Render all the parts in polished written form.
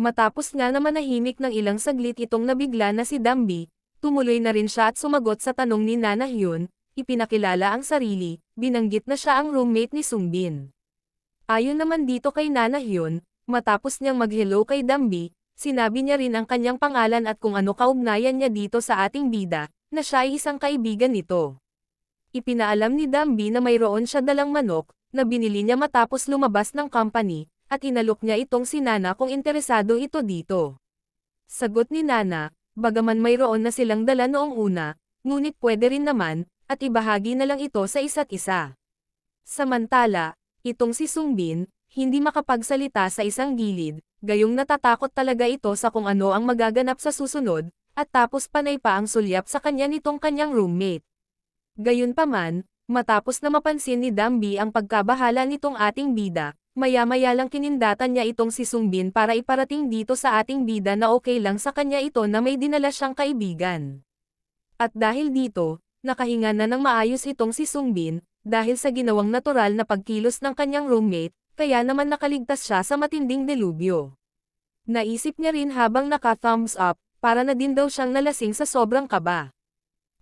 Matapos nga na manahimik ng ilang saglit itong nabigla na si Dambi, tumuloy na rin siya at sumagot sa tanong ni Nana Hyun, ipinakilala ang sarili, binanggit na siya ang roommate ni Sungbin. Ayon naman dito kay Nana Hyun, matapos niyang mag-hello kay Dambi, sinabi niya rin ang kanyang pangalan at kung ano kaugnayan niya dito sa ating bida, na siya ay isang kaibigan nito. Ipinaalam ni Dambi na mayroon siya dalang manok, na binili niya matapos lumabas ng company, at inalok niya itong si Nana kung interesado ito dito. Sagot ni Nana, bagaman mayroon na silang dala noong una, ngunit pwede rin naman, at ibahagi na lang ito sa isa't isa. Samantala, itong si Sungbin, hindi makapagsalita sa isang gilid, gayong natatakot talaga ito sa kung ano ang magaganap sa susunod, at tapos panay pa ang sulyap sa kanya nitong kanyang roommate. Gayunpaman, matapos na mapansin ni Dambi ang pagkabahala nitong ating bida, maya-maya lang kinindatan niya itong si Sungbin para iparating dito sa ating bida na okay lang sa kanya ito na may dinala siyang kaibigan. At dahil dito, nakahinga na ng maayos itong si Sungbin, dahil sa ginawang natural na pagkilos ng kanyang roommate, kaya naman nakaligtas siya sa matinding delubyo. Naisip niya rin habang naka-thumbs up, para na din daw siyang nalasing sa sobrang kaba.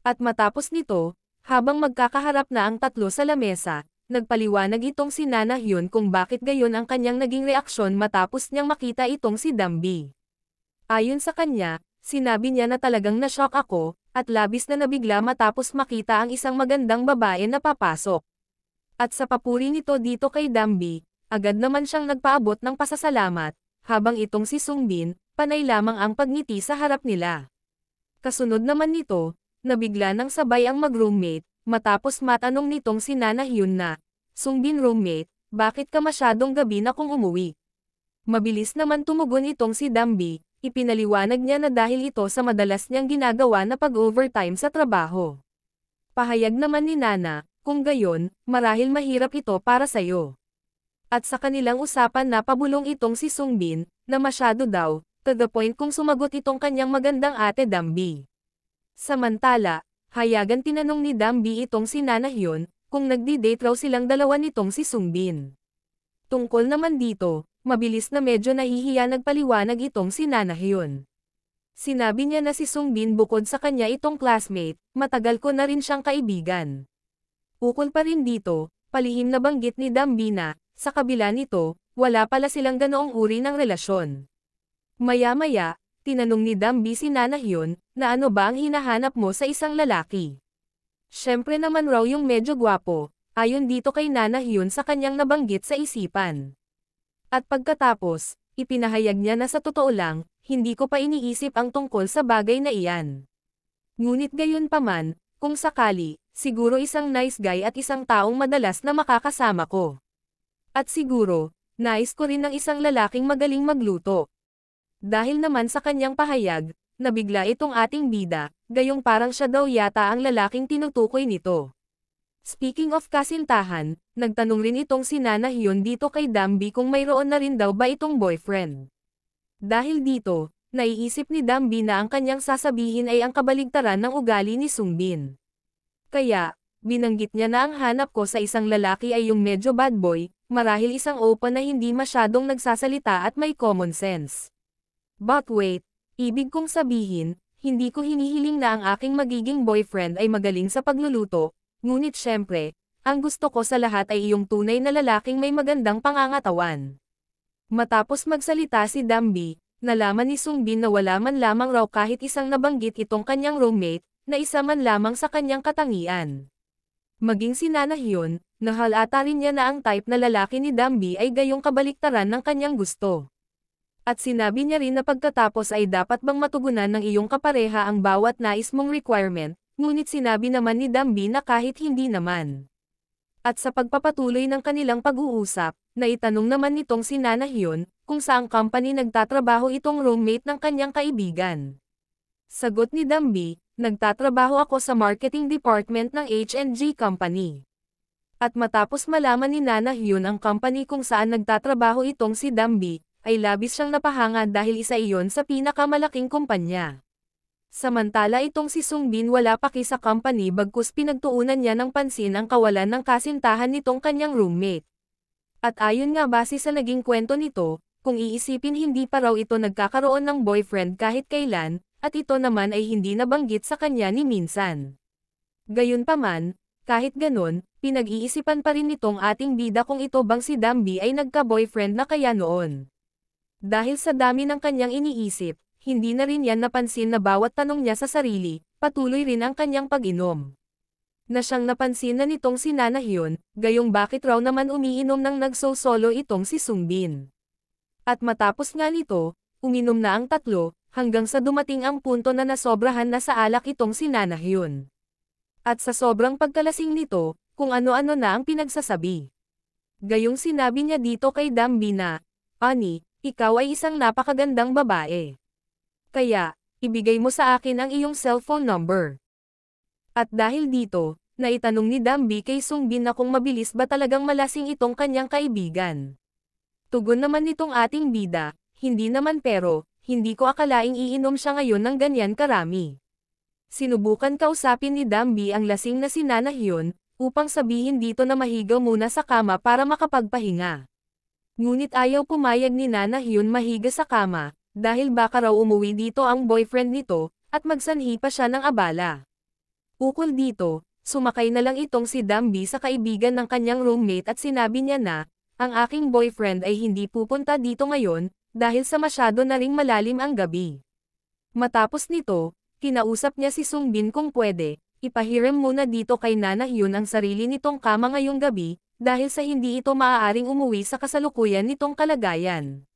At matapos nito, habang magkakaharap na ang tatlo sa lamesa, nagpaliwanag itong si Nana Hyun kung bakit gayon ang kanyang naging reaksyon matapos niyang makita itong si Dambi. Ayon sa kanya, sinabi niya na talagang na-shock ako, at labis na nabigla matapos makita ang isang magandang babae na papasok. At sa papuri nito dito kay Dambi, agad naman siyang nagpaabot ng pasasalamat, habang itong si Sungbin, panay lamang ang pagngiti sa harap nila. Kasunod naman nito, nabigla ng sabay ang mag-roommate, matapos matanong nitong si Nana Hyun na, Sungbin roommate, bakit ka masyadong gabi na kung umuwi? Mabilis naman tumugon itong si Dambi, ipinaliwanag niya na dahil ito sa madalas niyang ginagawa na pag-overtime sa trabaho. Pahayag naman ni Nana, kung gayon, marahil mahirap ito para sayo. At sa kanilang usapan na pabulong itong si Sungbin, na masyado daw, to the point kung sumagot itong kanyang magandang ate Dambi. Samantala, hayagan tinanong ni Dambi itong si Nana Hyun, kung nagdi-date raw silang dalawa nitong si Sungbin. Tungkol naman dito, mabilis na medyo nahihiya nagpaliwanag itong si Nana Hyun. Sinabi niya na si Sungbin bukod sa kanya itong classmate, matagal ko na rin siyang kaibigan. Ukol pa rin dito, palihim na banggit ni Dambi na, sa kabila nito, wala pala silang ganoong uri ng relasyon. Maya-maya, tinanong ni Dambi si Nana Hyun, na ano ba ang hinahanap mo sa isang lalaki? Siyempre naman raw yung medyo gwapo, ayon dito kay Nana Hyun sa kanyang nabanggit sa isipan. At pagkatapos, ipinahayag niya na sa totoo lang, hindi ko pa iniisip ang tungkol sa bagay na iyan. Ngunit gayon paman, kung sakali, siguro isang nice guy at isang taong madalas na makakasama ko. At siguro, nais ko rin ng isang lalaking magaling magluto. Dahil naman sa kanyang pahayag, nabigla itong ating bida, gayong parang siya daw yata ang lalaking tinutukoy nito. Speaking of kasintahan, nagtanong rin itong si Nana Hyun dito kay Dambi kung mayroon na rin daw ba itong boyfriend. Dahil dito, naiisip ni Dambi na ang kanyang sasabihin ay ang kabaligtaran ng ugali ni Sungbin. Kaya, binanggit niya na ang hanap ko sa isang lalaki ay yung medyo bad boy, marahil isang open na hindi masyadong nagsasalita at may common sense. But wait, ibig kong sabihin, hindi ko hinihiling na ang aking magiging boyfriend ay magaling sa pagluluto, ngunit syempre, ang gusto ko sa lahat ay iyong tunay na lalaking may magandang pangangatawan. Matapos magsalita si Dambi, nalaman ni Sungbin na wala man lamang raw kahit isang nabanggit itong kanyang roommate, na isa man lamang sa kanyang katangian. Maging si Nana Hyun, nahalata rin niya na ang type na lalaki ni Dambi ay gayong kabaliktaran ng kanyang gusto. At sinabi niya rin na pagkatapos ay dapat bang matugunan ng iyong kapareha ang bawat nais mong requirement, ngunit sinabi naman ni Dambi na kahit hindi naman. At sa pagpapatuloy ng kanilang pag-uusap, naitanong naman nitong si Nana Hyun, kung saang company nagtatrabaho itong roommate ng kanyang kaibigan. Sagot ni Dambi, nagtatrabaho ako sa marketing department ng H&G Company. At matapos malaman ni Nana Hyun ang company kung saan nagtatrabaho itong si Dambi, ay labis siyang napahanga dahil isa iyon sa pinakamalaking kumpanya. Samantala itong si Sungbin wala paki sa company bagkus pinagtuunan niya ng pansin ang kawalan ng kasintahan nitong kanyang roommate. At ayon nga base sa naging kwento nito, kung iisipin hindi pa raw ito nagkakaroon ng boyfriend kahit kailan, at ito naman ay hindi nabanggit sa kanya ni minsan. Gayunpaman, kahit ganon, pinag-iisipan pa rin nitong ating bida kung ito bang si Dambi ay nagka-boyfriend na kaya noon. Dahil sa dami ng kanyang iniisip, hindi na rin yan napansin na bawat tanong niya sa sarili, patuloy rin ang kanyang pag-inom. Na siyang napansin na nitong si Nana Hyun, gayong bakit raw naman umiinom ng nagso-solo itong si Sungbin. At matapos nga nito, uminom na ang tatlo, hanggang sa dumating ang punto na nasobrahan na sa alak itong si Nana Hyun. At sa sobrang pagkalasing nito, kung ano-ano na ang pinagsasabi. Gayong sinabi niya dito kay Dambi na, "Ani, ikaw ay isang napakagandang babae. Kaya, ibigay mo sa akin ang iyong cellphone number." At dahil dito, naitanong ni Dambi kay Sungbin na kung mabilis ba talagang malasing itong kanyang kaibigan. Tugon naman nitong ating bida, "Hindi naman pero, hindi ko akalaing iinom siya ngayon ng ganyan karami." Sinubukan kausapin ni Dambi ang lasing na si Nana Hyun, upang sabihin dito na mahiga muna sa kama para makapagpahinga. Ngunit ayaw pumayag ni Nana Hyun mahiga sa kama, dahil baka raw umuwi dito ang boyfriend nito, at magsanhi pa siya ng abala. Ukol dito, sumakay na lang itong si Dambi sa kaibigan ng kanyang roommate at sinabi niya na, "Ang aking boyfriend ay hindi pupunta dito ngayon, dahil sa masyado na ring malalim ang gabi." Matapos nito, kinausap niya si Sungbin kung pwede, ipahiram muna dito kay Nana Hyun ang sarili nitong kama ngayong gabi, dahil sa hindi ito maaaring umuwi sa kasalukuyan nitong kalagayan.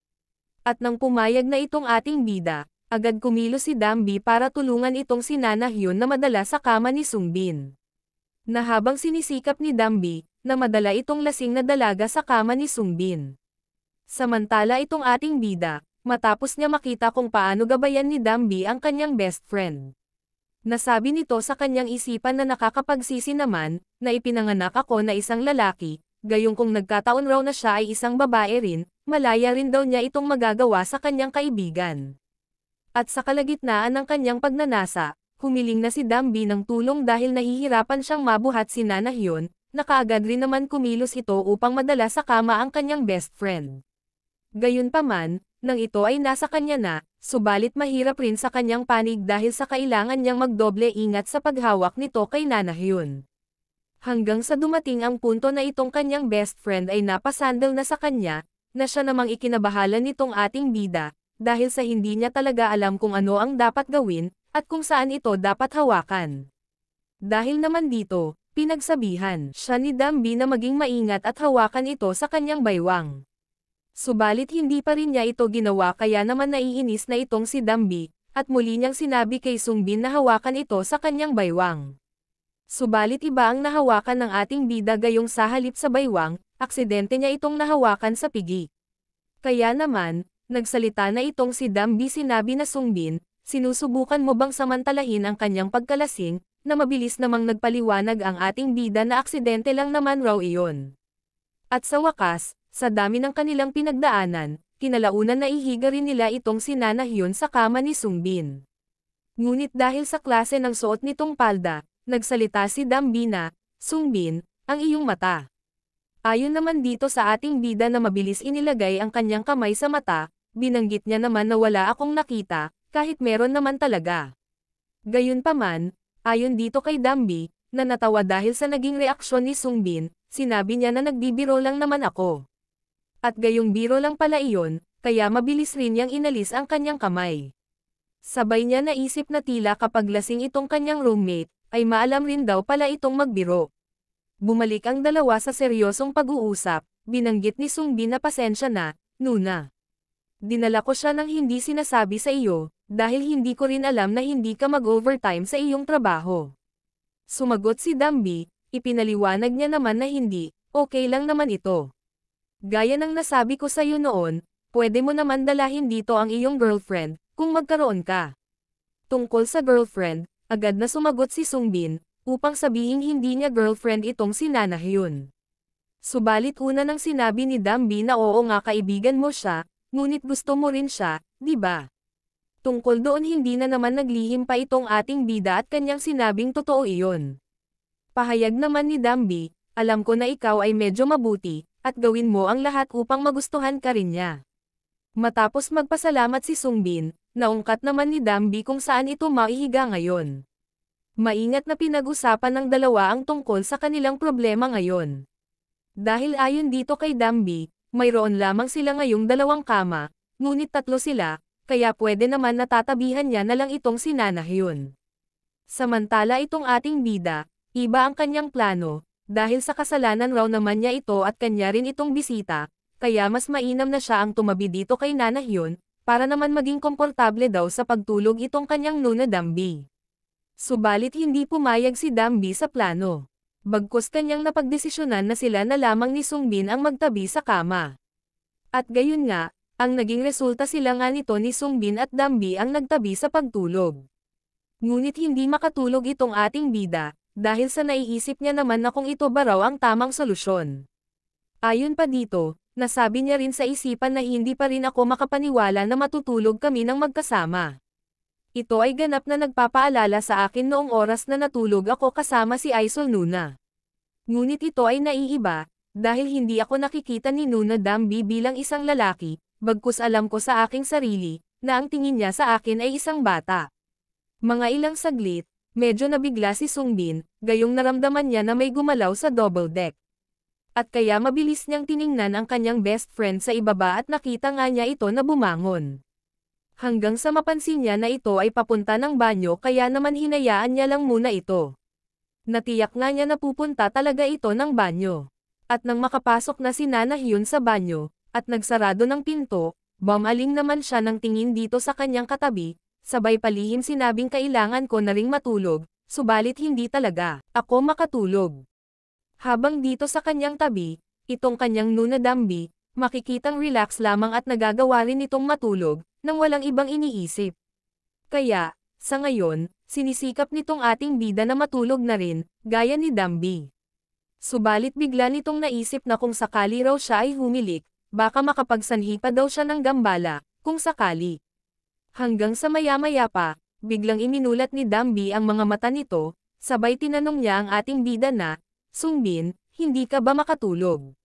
At nang pumayag na itong ating bida, agad kumilos si Dambi para tulungan itong si Nana Hyun na madala sa kama ni Sungbin. Na habang sinisikap ni Dambi, na madala itong lasing na dalaga sa kama ni Sungbin. Samantala itong ating bida, matapos niya makita kung paano gabayan ni Dambi ang kanyang best friend. Nasabi nito sa kanyang isipan na nakakapagsisi naman, na ipinanganak ako na isang lalaki, gayong kung nagkataon raw na siya ay isang babae rin, malaya rin daw niya itong magagawa sa kanyang kaibigan. At sa kalagitnaan ng kanyang pagnanasa, humiling na si Dambi ng tulong dahil nahihirapan siyang mabuhat si Nana Hyun, na kaagad rin naman kumilos ito upang madala sa kama ang kanyang best friend. Gayunpaman, nang ito ay nasa kanya na, subalit mahirap rin sa kanyang panig dahil sa kailangan niyang magdoble ingat sa paghawak nito kay Nana Hyun. Hanggang sa dumating ang punto na itong kanyang best friend ay napasandal na sa kanya, na siya namang ikinabahala nitong ating bida, dahil sa hindi niya talaga alam kung ano ang dapat gawin, at kung saan ito dapat hawakan. Dahil naman dito, pinagsabihan siya ni Dambi na maging maingat at hawakan ito sa kanyang baywang. Subalit hindi pa rin niya ito ginawa kaya naman naiinis na itong si Dambi, at muli niyang sinabi kay Sungbin na hawakan ito sa kanyang baywang. Subalit iba ang nahawakan ng ating bida gayong sa halip sa baywang, aksidente niya itong nahawakan sa pigi. Kaya naman, nagsalita na itong si Dambi sinabi na Sungbin, "Sinusubukan mo bang samantalahin ang kanyang pagkalasing, na mabilis namang nagpaliwanag ang ating bida na aksidente lang naman raw iyon." At sa wakas, sa dami ng kanilang pinagdaanan, kinalaunan na ihiga rin nila itong si Nana Hyun sa kama ni Sungbin. Ngunit dahil sa klase ng suot nitong palda, nagsalita si Dambi na, "Sungbin, ang iyong mata." Ayon naman dito sa ating bida na mabilis inilagay ang kanyang kamay sa mata, binanggit niya naman na wala akong nakita, kahit meron naman talaga. Gayunpaman, ayon dito kay Dambi, na natawa dahil sa naging reaksyon ni Sungbin, sinabi niya na nagbibiro lang naman ako. At gayong biro lang pala iyon, kaya mabilis rin niyang inalis ang kanyang kamay. Sabay niya naisip na tila kapag lasing itong kanyang roommate, ay maalam rin daw pala itong magbiro. Bumalik ang dalawa sa seryosong pag-uusap, binanggit ni Sungbin na pasensya na, "Nuna. Dinala ko siya ng hindi sinasabi sa iyo, dahil hindi ko rin alam na hindi ka mag-overtime sa iyong trabaho." Sumagot si Dambi, ipinaliwanag niya naman na hindi, okay lang naman ito. "Gaya ng nasabi ko sa iyo noon, pwede mo naman dalahin dito ang iyong girlfriend, kung magkaroon ka." Tungkol sa girlfriend, agad na sumagot si Sungbin, upang sabihing hindi niya girlfriend itong si Nana Hyun. Subalit una nang sinabi ni Dambi na oo nga kaibigan mo siya, ngunit gusto mo rin siya, di ba? Tungkol doon hindi na naman naglihim pa itong ating bida at kanyang sinabing totoo iyon. Pahayag naman ni Dambi, "Alam ko na ikaw ay medyo mabuti, at gawin mo ang lahat upang magustuhan ka rin niya. Matapos magpasalamat si Sungbin, naungkat naman ni Dambi kung saan ito maihiga ngayon. Maingat na pinag-usapan ng dalawa ang tungkol sa kanilang problema ngayon. Dahil ayon dito kay Dambi, mayroon lamang sila ngayong dalawang kama, ngunit tatlo sila, kaya pwede naman natatabihan niya na lang itong si Nanahyun. Samantala itong ating bida, iba ang kanyang plano, dahil sa kasalanan raw naman niya ito at kanya rin itong bisita, kaya mas mainam na siya ang tumabi dito kay Nanahyun, para naman maging komportable daw sa pagtulog itong kanyang nuna Dambi. Subalit hindi pumayag si Dambi sa plano. Bagkus kanyang napagdesisyonan na sila na lamang ni Sungbin ang magtabi sa kama. At gayon nga, ang naging resulta sila nga nito ni Sungbin at Dambi ang nagtabi sa pagtulog. Ngunit hindi makatulog itong ating bida, dahil sa naiisip niya naman na kung ito ba raw ang tamang solusyon. Ayon pa dito, nasabi niya rin sa isipan na hindi pa rin ako makapaniwala na matutulog kami ng magkasama. Ito ay ganap na nagpapaalala sa akin noong oras na natulog ako kasama si Aisol Nuna. Ngunit ito ay naiiba, dahil hindi ako nakikita ni Nuna Dambi bilang isang lalaki, bagkus alam ko sa aking sarili, na ang tingin niya sa akin ay isang bata. Mga ilang saglit, medyo nabigla si Sungbin, gayong naramdaman niya na may gumalaw sa double deck. At kaya mabilis niyang tiningnan ang kanyang best friend sa ibaba at nakita nga niya ito na bumangon. Hanggang sa mapansin niya na ito ay papunta ng banyo kaya naman hinayaan niya lang muna ito. Natiyak nga niya na pupunta talaga ito ng banyo. At nang makapasok na si Nanahyun sa banyo, at nagsarado ng pinto, bumaling naman siya ng tingin dito sa kanyang katabi, sabay palihim sinabing kailangan ko na ring matulog, subalit hindi talaga ako makatulog. Habang dito sa kanyang tabi, itong kanyang nuna Dambi, makikitang relax lamang at nagagawa rin itong matulog, nang walang ibang iniisip. Kaya, sa ngayon, sinisikap nitong ating bida na matulog na rin, gaya ni Dambi. Subalit bigla nitong naisip na kung sakali raw siya ay humilik, baka makapagsanhi pa daw siya ng gambala, kung sakali. Hanggang sa maya-maya pa, biglang iminulat ni Dambi ang mga mata nito, sabay tinanong niya ang ating bida na, Sungbin, hindi ka ba makatulog?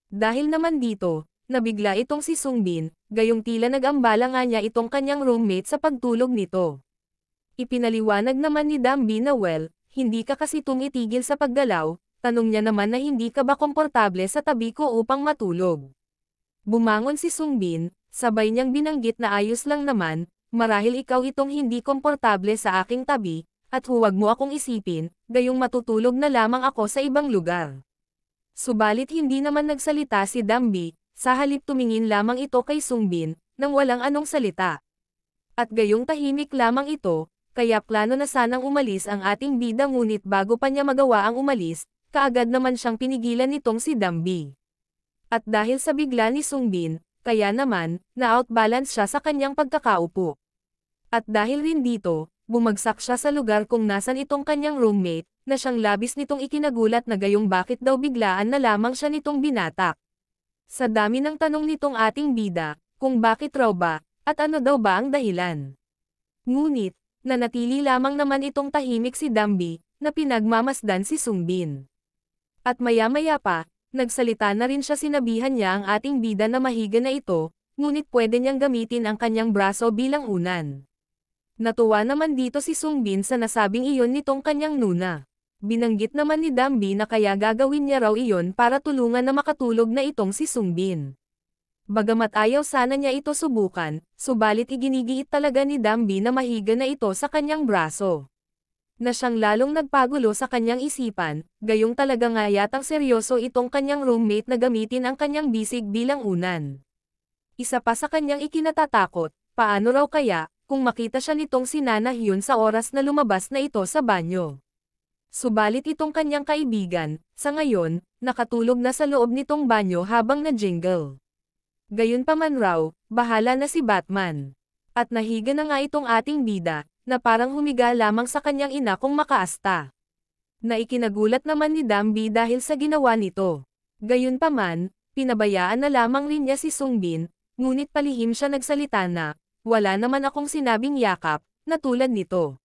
Dahil naman dito, nabigla itong si Sungbin, gayong tila nag-ambala nga niya itong kanyang roommate sa pagtulog nito. Ipinaliwanag naman ni Dambi na hindi ka kasi tumitigil sa paggalaw, tanong niya naman na hindi ka ba komportable sa tabi ko upang matulog. Bumangon si Sungbin, sabay niyang binanggit na ayos lang naman, marahil ikaw itong hindi komportable sa aking tabi, at huwag mo akong isipin, gayong matutulog na lamang ako sa ibang lugar. Subalit hindi naman nagsalita si Dambi, sa halip tumingin lamang ito kay Sungbin, nang walang anong salita. At gayong tahimik lamang ito, kaya plano na sanang umalis ang ating bida ngunit bago pa niya magawa ang umalis, kaagad naman siyang pinigilan nitong si Dambi. At dahil sa bigla ni Sungbin, kaya naman, na-outbalance siya sa kanyang pagkakaupo. At dahil rin dito, bumagsak siya sa lugar kung nasan itong kanyang roommate, na siyang labis nitong ikinagulat na gayong bakit daw biglaan na lamang siya nitong binatak. Sa dami ng tanong nitong ating bida, kung bakit raw ba, at ano daw ba ang dahilan. Ngunit, nanatili lamang naman itong tahimik si Dambi, na pinagmamasdan si Sungbin. At maya-maya pa, nagsalita na rin siya sinabihan niya ang ating bida na mahiga na ito, ngunit pwede niyang gamitin ang kanyang braso bilang unan. Natuwa naman dito si Sungbin sa nasabing iyon nitong kanyang nuna. Binanggit naman ni Dambi na kaya gagawin niya raw iyon para tulungan na makatulog na itong si Sungbin. Bagamat ayaw sana niya ito subukan, subalit iginigiit talaga ni Dambi na mahiga na ito sa kanyang braso. Na siyang lalong nagpagulo sa kanyang isipan, gayong talaga nga yatang seryoso itong kanyang roommate na gamitin ang kanyang bisig bilang unan. Isa pa sa kanyang ikinatatakot, paano raw kaya, kung makita siya nitong si Nanahyun sa oras na lumabas na ito sa banyo. Subalit itong kanyang kaibigan, sa ngayon, nakatulog na sa loob nitong banyo habang na-jingle. Gayunpaman raw, bahala na si Batman. At nahiga na nga itong ating bida, na parang humiga lamang sa kanyang ina kung makaasta. Na ikinagulat naman ni Dambi dahil sa ginawa nito. Gayunpaman, pinabayaan na lamang rin niya si Sungbin, ngunit palihim siya nagsalita na, wala naman akong sinabing yakap, na tulad nito.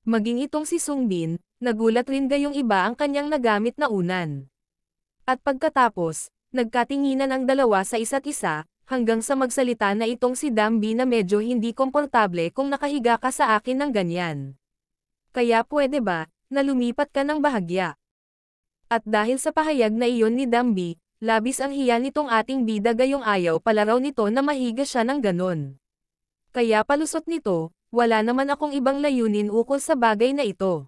Maging itong si Sungbin, nagulat rin gayong iba ang kanyang nagamit na unan. At pagkatapos, nagkatinginan ang dalawa sa isa't isa, hanggang sa magsalita na itong si Dambi na medyo hindi komportable kung nakahiga ka sa akin ng ganyan. Kaya pwede ba, na lumipat ka ng bahagya? At dahil sa pahayag na iyon ni Dambi, labis ang hiya nitong ating bida gayong ayaw pala raw nito na mahiga siya ng ganon. Kaya palusot nito, wala naman akong ibang layunin ukol sa bagay na ito.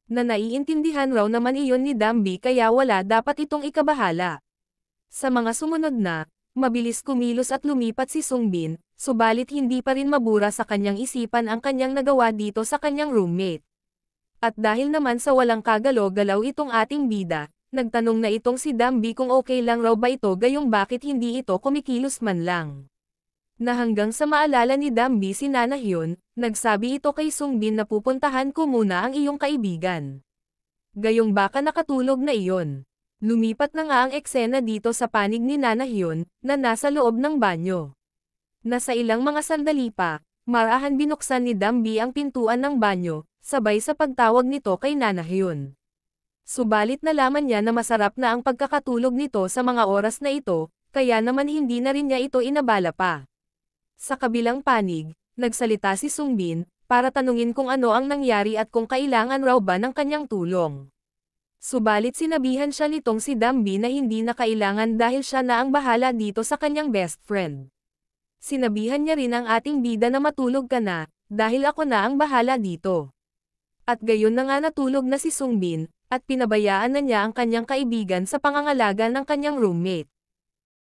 Na naiintindihan raw naman iyon ni Dambi kaya wala dapat itong ikabahala. Sa mga sumunod na, mabilis kumilos at lumipat si Sungbin, subalit hindi pa rin mabura sa kanyang isipan ang kanyang nagawa dito sa kanyang roommate. At dahil naman sa walang kagalaw-galaw itong ating bida, nagtanong na itong si Dambi kung okay lang raw ba ito gayong bakit hindi ito kumikilos man lang. Na hanggang sa maalala ni Dambi si Nanahyun, nagsabi ito kay Sungbin na pupuntahan ko muna ang iyong kaibigan. Gayong baka nakatulog na iyon. Lumipat na nga ang eksena dito sa panig ni Nanahyun, na nasa loob ng banyo. Nasa ilang mga sandali pa, marahan binuksan ni Dambi ang pintuan ng banyo, sabay sa pagtawag nito kay Nanahyun. Subalit nalaman niya na masarap na ang pagkakatulog nito sa mga oras na ito, kaya naman hindi na rin niya ito inabala pa. Sa kabilang panig, nagsalita si Sungbin, para tanungin kung ano ang nangyari at kung kailangan raw ba ng kanyang tulong. Subalit sinabihan siya nitong si Dambi na hindi na kailangan dahil siya na ang bahala dito sa kanyang best friend. Sinabihan niya rin ang ating bida na matulog ka na, dahil ako na ang bahala dito. At gayon na nga natulog na si Sungbin, at pinabayaan na niya ang kanyang kaibigan sa pangangalaga ng kanyang roommate.